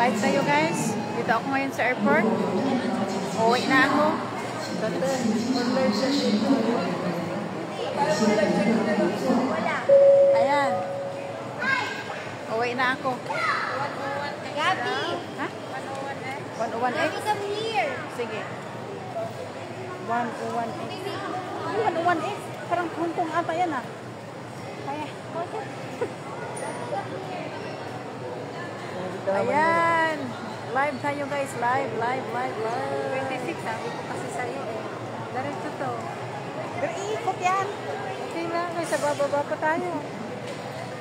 Live tayo guys. Dito ako ngayon sa airport. Uwi na ako. Ayan. Uwi na ako. Gabi! Ha? 101X? Come here! Sige. 101X. 101X? Parang Hong Kong ata yan ah. Kaya. Ayan. Live tayo guys. Live. 26, sabi ko kasi sa'yo eh. Diretso to. Pero iikot yan. Okay lang. Kasi bababa pa tayo.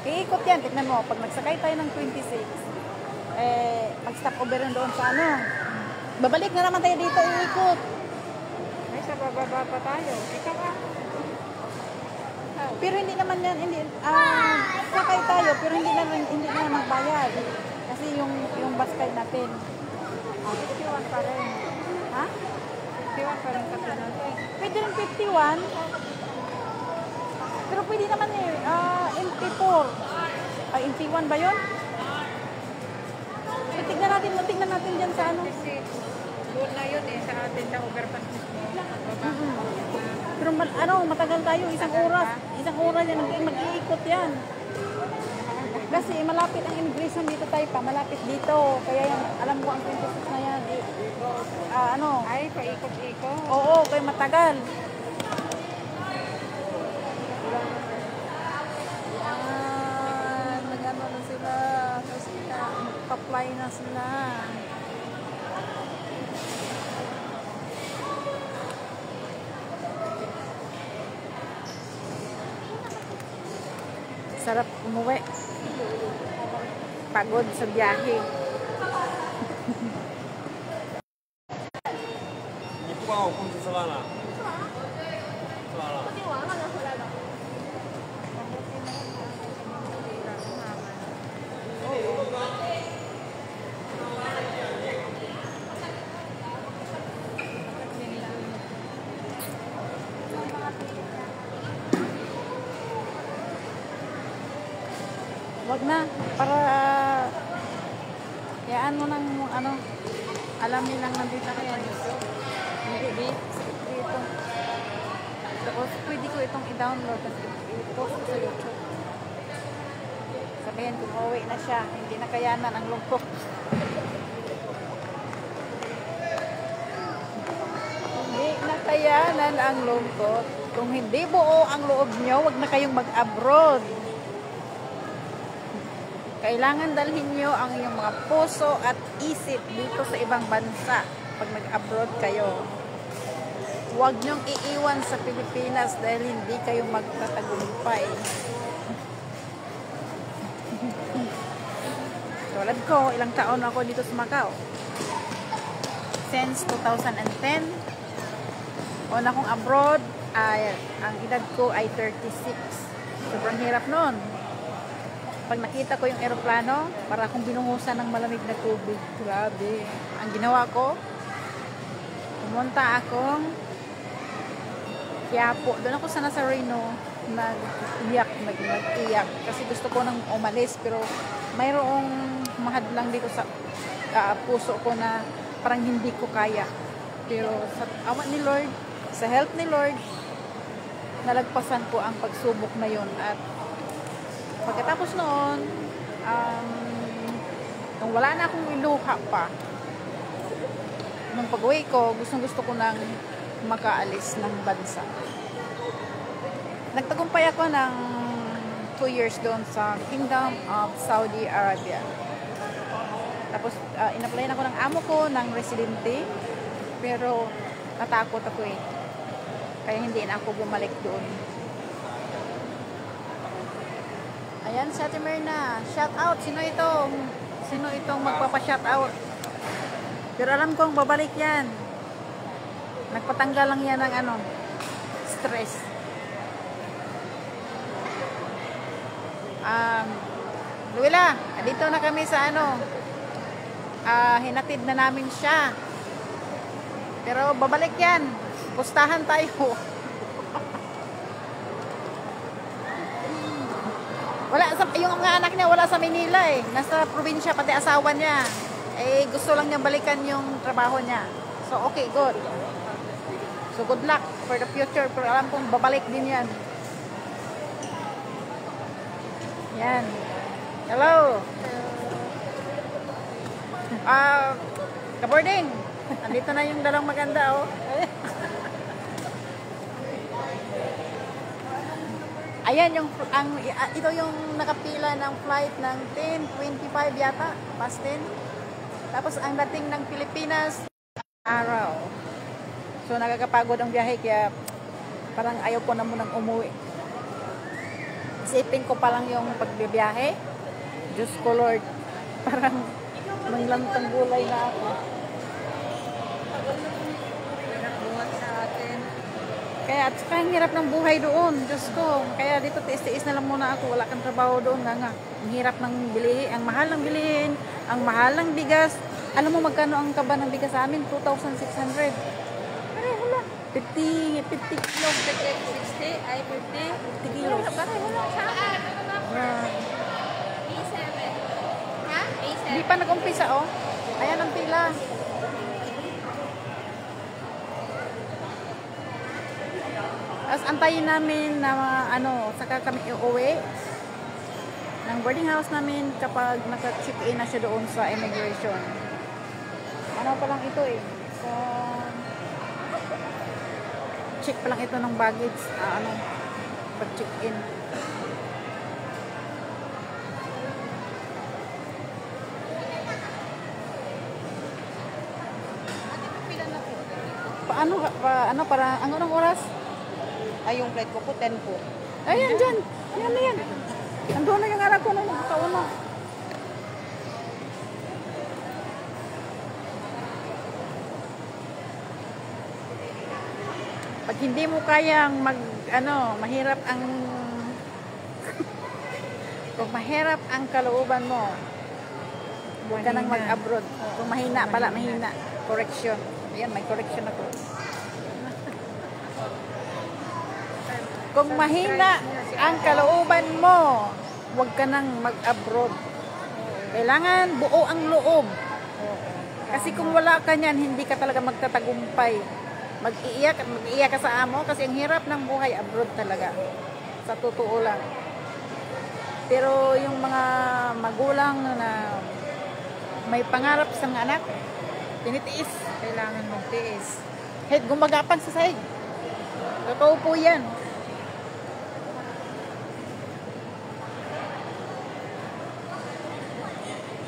Iikot yan. Tignan mo. Pag nagsakay tayo ng 26, mag-stop over yun doon sa ano. Babalik na naman tayo dito. Iikot. Ay, sa bababa pa tayo. Ikaw ah. Pero hindi naman yan. Sakay tayo. Pero hindi na magbayad. Kasi yung bus ride natin. 51 pa rin. Ha? 51 pa rin kasi natin. Pwede rin 51. Pero pwede naman eh. MT4. Ay, MT1 ba yun? So, tignan natin dyan sa ano. Kasi doon na yun eh, sa atin sa overpass mismo. Pero matagal tayo. Isang oras yan. Mag-iikot yan. Kasi malapit ang immigration dito tayo pa. Malapit dito. Kaya yan, alam ko ang 26 na yan. Ay, paikot-ikot. Oo, kaya matagal. Yan, nag-ano na sila. Kasi pa-fly na sila. Sarap umuwi. Pagod sa biyahe.你不管我公司吃饭了？吃完了。 Wag na. Para yaan mo ng ano. Alam nilang nandito ka yan. Hindi, dito. Tapos pwede ko itong i-download at i-post ko sa YouTube. Sabihin kung uwi na siya. Hindi na kayanan ang lungkot. Hindi na kayanan ang lungkot. Kung hindi buo ang loob nyo, wag na kayong mag-abroad. Kailangan dalhin nyo ang iyong mga puso at isip dito sa ibang bansa pag nag-abroad kayo. Huwag nyong iiwan sa Pilipinas dahil hindi kayo magtatagumpay. Tulad ko, ilang taon ako dito sa Macau. Since 2010, una kong abroad, ang edad ko ay 36. Sobrang hirap nun. Pag nakita ko yung eroplano, para akong binuhusan ng malamig na tubig. Grabe. Ang ginawa ko, pumunta akong Quiapo. Doon ako sa Nazareno, nag-iyak. Kasi gusto ko nang umalis, pero mayroong mahadlang dito sa puso ko na parang hindi ko kaya. Pero sa awa ni Lord, sa help ni Lord, nalagpasan ko ang pagsubok na yon. At pagkatapos noon, nung wala na akong iluha pa, nung pag-uwi ko, gusto ko nang makaalis ng bansa. Nagtagumpay ako ng 2 years doon sa Kingdom of Saudi Arabia. Tapos, in-applyan ako ng amo ko ng residente, pero natakot ako eh. Kaya hindi na ako bumalik doon. Ayan, si Ate Myrna. Shout out. Sino itong magpapa-shout out? Pero alam kong babalik yan. Nagpatanggal lang yan ng stress. Luwila, dito na kami sa hinatid na namin siya. Pero babalik yan. Pustahan tayo. Wala, yung mga anak niya wala sa Manila eh. Nasa probinsya, pati asawa niya. Eh, gusto lang niya balikan yung trabaho niya. So, okay, good. So, good luck for the future. Pero alam kong babalik din yan. Yan. Hello. Kabording. Andito na yung dalawang maganda, oh. Ayan yung ito yung nakapila ng flight ng 10:25 yata, past 10. Tapos ang dating ng Pilipinas araw. So nakakapagod ang biyahe kaya parang ayaw ko na munang umuwi. Isipin ko pa lang yung pagbibiyahe. Diyos ko Lord, parang manglantang gulay na ako. Buhat sa atin. Kaya at saka ang hirap ng buhay doon, Diyos ko. Kaya dito tiis-tiis na lang muna ako, wala kang trabaho doon, nga. Ang hirap ng bilihin, ang mahal ng bilihin, ang mahal ng bigas. Alam mo magkano ang kaba ng bigas sa amin? 2,600. Pareho lang. 50 kilos. 60, ay 50. 50 kilos. Pareho lang sa akin. A7. Ha? A7. Hindi pa nag-umpisa, oh. Ayan ang pila. As antayin namin na saka kami uuwi ng boarding house namin kapag naka-check-in na siya doon sa immigration. Ano pa lang ito eh. So, check pa lang ito ng baggage. Pag-check-in. Para anong oras? Ay, yung flight ko po, 10 po. Ayan, dyan. Ayan na yan. Nandun na yung anak ko nung kauna. Pag hindi mo kayang mahirap ang kung mahirap ang kalooban mo, huwag ka nang mag-abroad. Kung mahina pala, mahina. Correction. Ayan, may correction ako. Kung mahina ang kalooban mo, huwag ka nang mag-abroad. Kailangan buo ang loob. Kasi kung wala ka niyan, hindi ka talaga magtatagumpay. Mag-iiyak at mag-iiyak ka sa amo kasi ang hirap ng buhay abroad talaga. Sa totoo lang. Pero yung mga magulang na may pangarap sa mga anak, tinitiis. Kailangan magtiis. Kahit gumagapang sa sahig. Totoo po yan.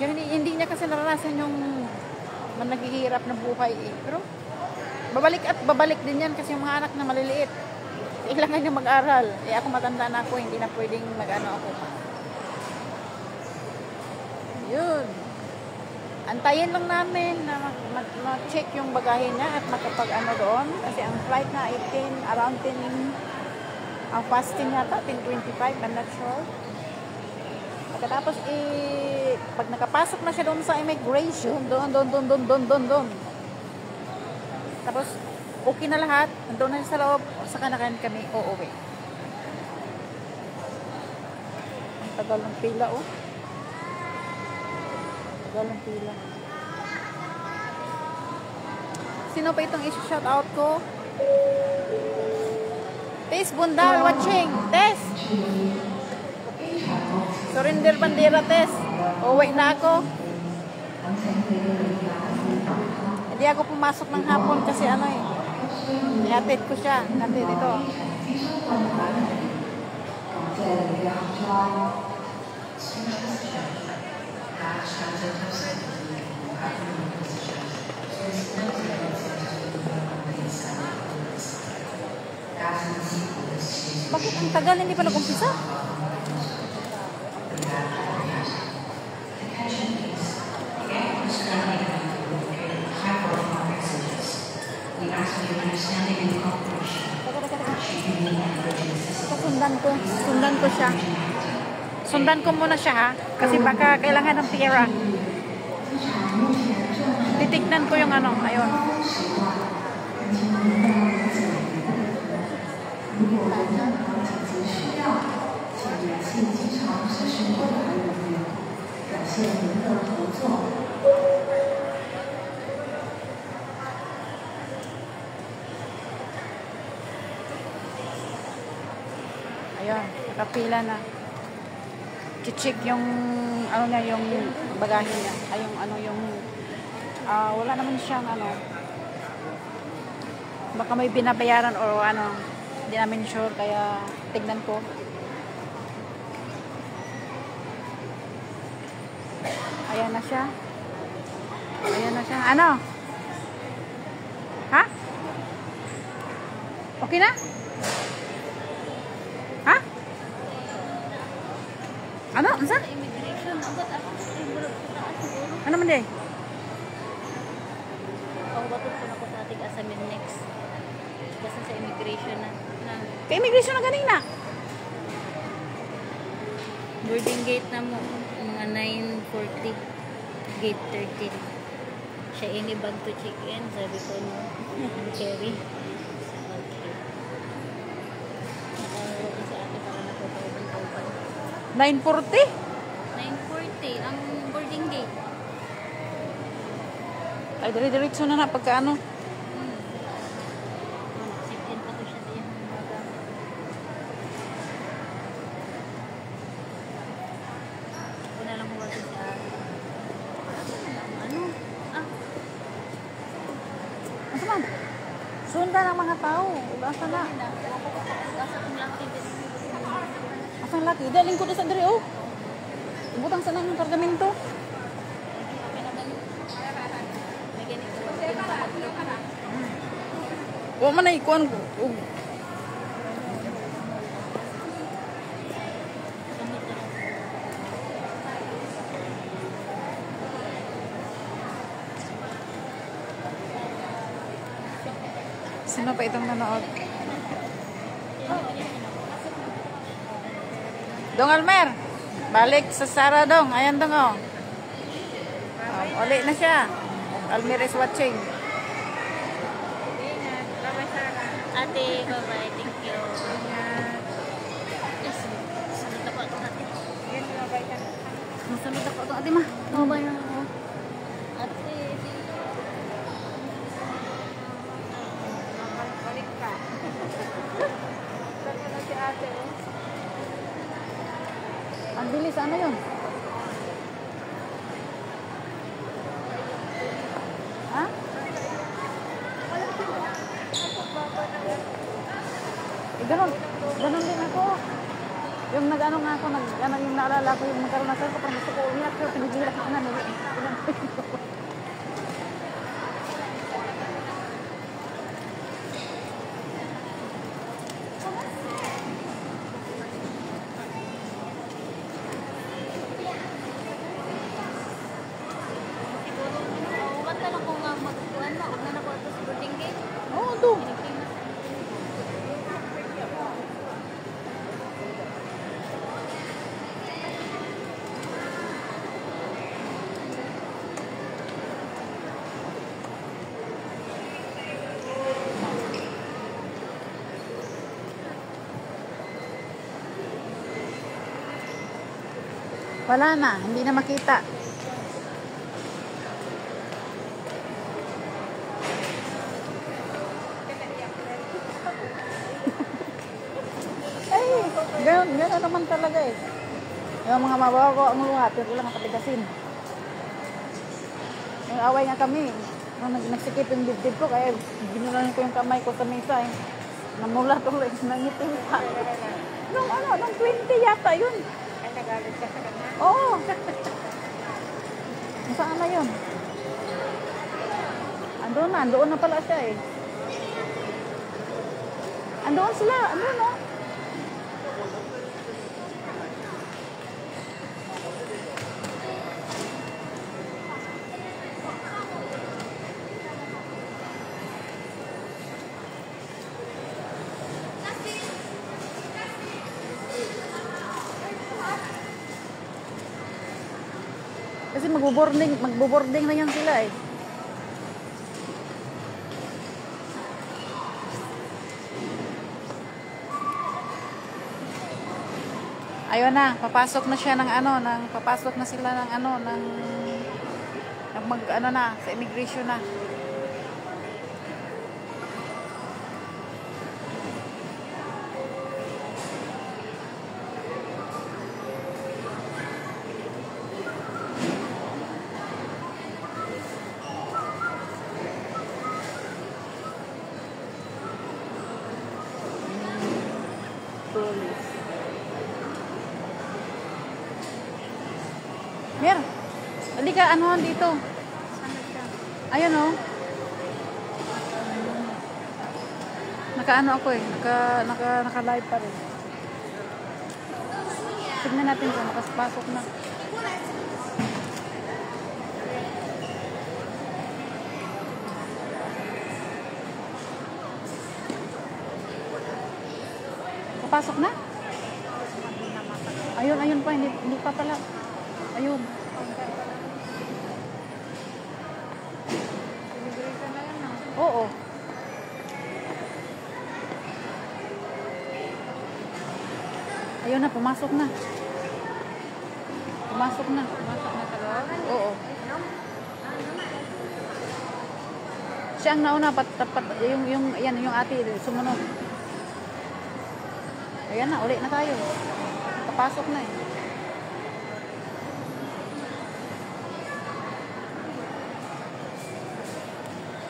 Hindi niya kasi naranasan yung naghihirap na buhay eh. Pero babalik at babalik din yan kasi yung mga anak na maliliit. Kailangan niya mag-aral. Eh ako matanda na ako, hindi na pwedeng ako. Yun. Antayin lang namin na ma-check yung bagahe niya at makapag doon. Kasi ang flight na ay around 10, ang fasting yata, 10:25, I'm not sure. Pagkatapos, pag nakapasok na siya doon sa immigration, doon. Tapos, okay na lahat, doon na siya sa loob, saka na kami uuwi. Ang tagal ng pila, oh. Tagal ng pila. Sino pa itong isi-shout out ko? Tess Bundal watching. Tess! Surrender Bandera, Tess. Uwi na ako. Hindi ako pumasok ng hapon kasi ihatid ko siya. Hatid ito. Bakit ang tagal hindi pa nag-umpisa? Sundan ko siya. Sundan ko muna siya ha. Kasi baka kailangan ng pera. Titignan ko yung ayun. Kapila na. Check yung ano niya, yung bagahe niya. Ay, yung ano, yung wala naman siyang ano. Baka may binabayaran o ano. Hindi namin sure, kaya tignan ko. Ayan na siya. Ayan na siya. Ano? Ha? Okay na? Ha? Ano? Ansa? Immigration, abot ako sa taas siguro. Ano man day? Pangwatot ko na ko sa ating asamin next. Basta sa immigration na. Ka-immigration na ganina. Boarding gate na mo, mga 9:40. Gate 13. Siya ini bag to check in. Sabi ko no, carry. Okay. Nakarating sa atin para na po 9:40? 9:40 ang boarding gate. Ay, dire-diretso na na pagka ano. Check-in pa to siya diyan. Ako na lang huwag sa ano? Asa man? Sundan ang mga tao. Asa na? Asa kong laki din. Asang laki? Daling ko na sa dire, oh. Butang sa nang pergamento. May ganito. Wa man ay kuan ko. Oh. Sino pa itong nanood? Dong Almer, balik sa Sara dong. Ayan dong, oh. Uli na siya. Almer is watching. Ate, bye-bye. Thank you. Yes. Salita ko ito natin. Masalita ko ito, ate ma. Bye-bye na ako. Ate, Balik ka. Saan na si ate, oh? Ang bilis, ano yun? Ha? Eh, ganun din ako. Yung nag-ano nga ako, yung naalala ko, yung magkaroon na ko, parang gusto ko umiyak, pero pinigilak ko na. ugat na lang kung magkuhan na. Huwag na na ko ito sa boarding gate. Oo, to. Wala na, hindi na makita. Ay, gano'n naman talaga eh. Yung mga mababago ang luha, pero lang ang patigasin. Yung away nga kami, nung nagsikip yung dibdib ko, kaya ginulan ko yung kamay ko sa mesa eh. Namula tuloy, nangitin pa. Nung 20 yata yun. Ay, nagalit ka sa kanya. Oo. Saan na yun? Andoon na pala siya eh. Andoon sila, andoon no? Kasi magbo-boarding na yan sila eh. Ayun na, papasok na siya papasok na sila ng sa immigration na. hindi ka ano dito. Saan na siya? Ayun oh. Naka-ano ako eh. Naka-live pa rin. Tignan natin kung nakapasok na. Papasok na? Ayun pa, hindi pa pala. Ayun. Immigration na yan, no? Oo. Ayun na, pumasok na. Pumasok na. Pumasok na sa loob. Oo. Siya ang nauna, yung ate, sumunod. Ayan na, uli na tayo. Kapasok na eh.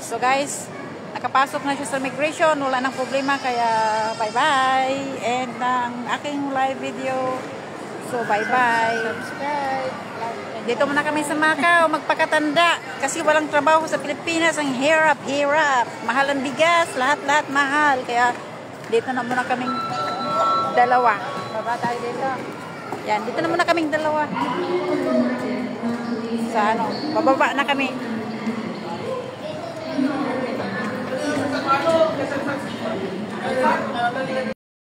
So guys, nakapasok na siya sa migration, wala nang problema, kaya bye-bye. And ang aking live video, so bye-bye. Subscribe. Dito muna kami sa Macau, magpakatanda. Kasi walang trabaho sa Pilipinas, ang hirap. Mahal ang bigas, lahat mahal. Kaya dito na muna kaming dalawa. Baba tayo dito. Yan, dito na muna kaming dalawa. Sa ano, bababa na kami.